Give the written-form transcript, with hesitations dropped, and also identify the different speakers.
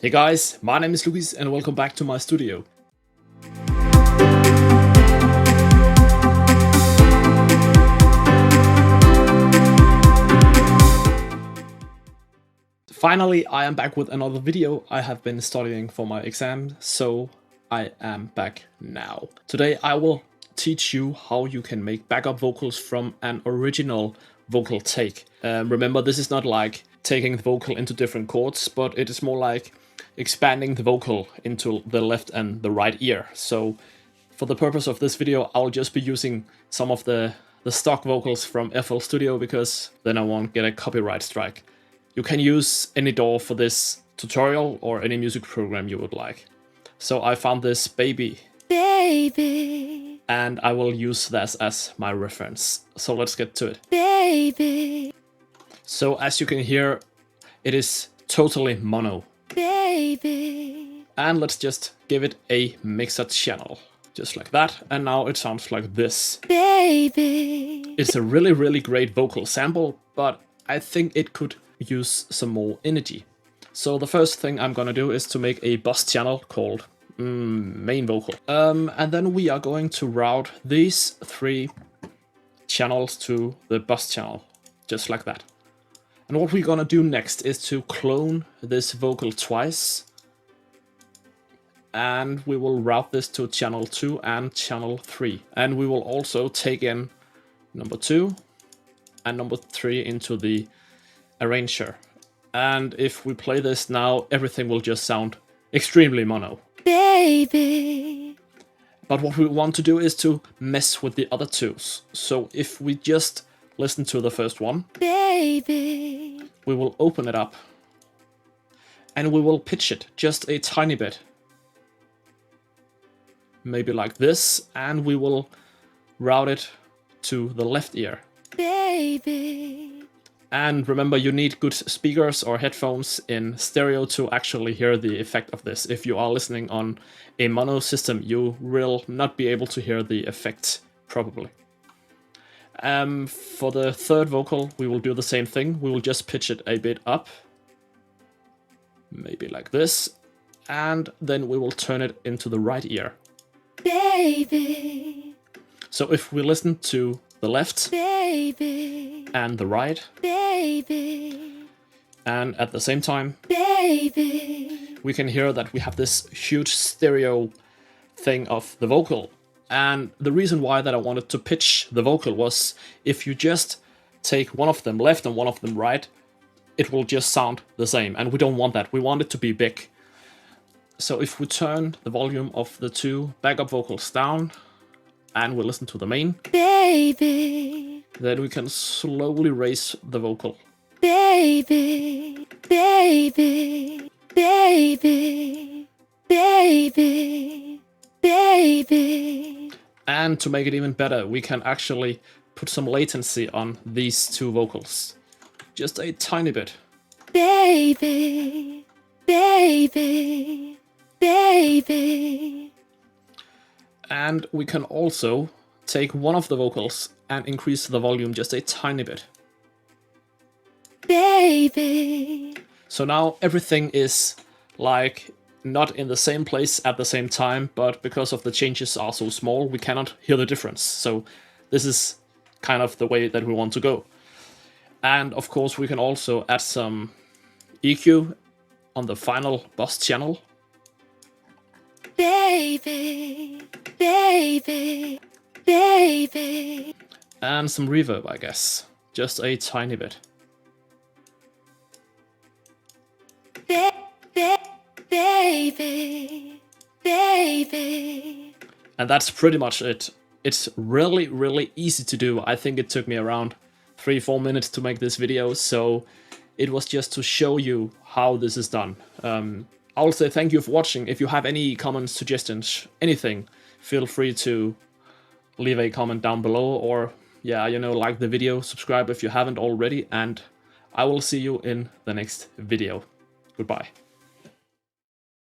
Speaker 1: Hey guys, my name is LukiZ and welcome back to my studio. Finally, I am back with another video. I have been studying for my exam, so I am back now. Today I will teach you how you can make backup vocals from an original vocal take. Remember, this is not like taking the vocal into different chords, but it is more like expanding the vocal into the left and the right ear. So for the purpose of this video, I'll just be using some of the stock vocals from FL Studio, because then I won't get a copyright strike. You can use any DAW for this tutorial or any music program you would like. So I found this baby, and I will use this as my reference. So let's get to it. Baby. So as you can hear, it is totally mono. Baby. And let's just give it a mixer channel, just like that. And now it sounds like this. Baby. It's a really great vocal sample, but I think it could use some more energy. So the first thing I'm gonna do is to make a bus channel called main vocal. And then we are going to route these 3 channels to the bus channel, just like that. And what we're gonna do next is to clone this vocal twice. And we will route this to channel 2 and channel 3. And we will also take in number 2 and number 3 into the arranger. And if we play this now, everything will just sound extremely mono. Baby. But what we want to do is to mess with the other 2s. So if we just listen to the first one, baby, we will open it up and we will pitch it just a tiny bit. Maybe like this, and we will route it to the left ear. Baby. And remember, you need good speakers or headphones in stereo to actually hear the effect of this. If you are listening on a mono system, you will not be able to hear the effect, probably. For the third vocal, we will do the same thing. We will just pitch it a bit up. Maybe like this. And then we will turn it into the right ear. Baby. So if we listen to the left, baby, and the right, baby, and at the same time, baby, we can hear that we have this huge stereo thing of the vocal. And the reason why that I wanted to pitch the vocal was, if you just take one of them left and one of them right, it will just sound the same, and we don't want that. We want it to be big. So if we turn the volume of the 2 backup vocals down, and we listen to the main, baby, then we can slowly raise the vocal. Baby, baby, baby, baby, baby. And to make it even better, we can actually put some latency on these 2 vocals. Just a tiny bit. Baby, baby, baby. And we can also take one of the vocals and increase the volume just a tiny bit. Baby. So now everything is like not in the same place at the same time, but because of the changes are so small, we cannot hear the difference. So this is kind of the way that we want to go. And of course we can also add some EQ on the final bus channel. Baby, baby, baby. And some reverb, I guess. Just a tiny bit. Baby, baby. And that's pretty much it. It's really easy to do. I think it took me around 3-4 minutes to make this video, so it was just to show you how this is done. I will say thank you for watching. If you have any comments, suggestions, anything, feel free to leave a comment down below, or yeah, you know, like the video, subscribe if you haven't already, and I will see you in the next video. Goodbye.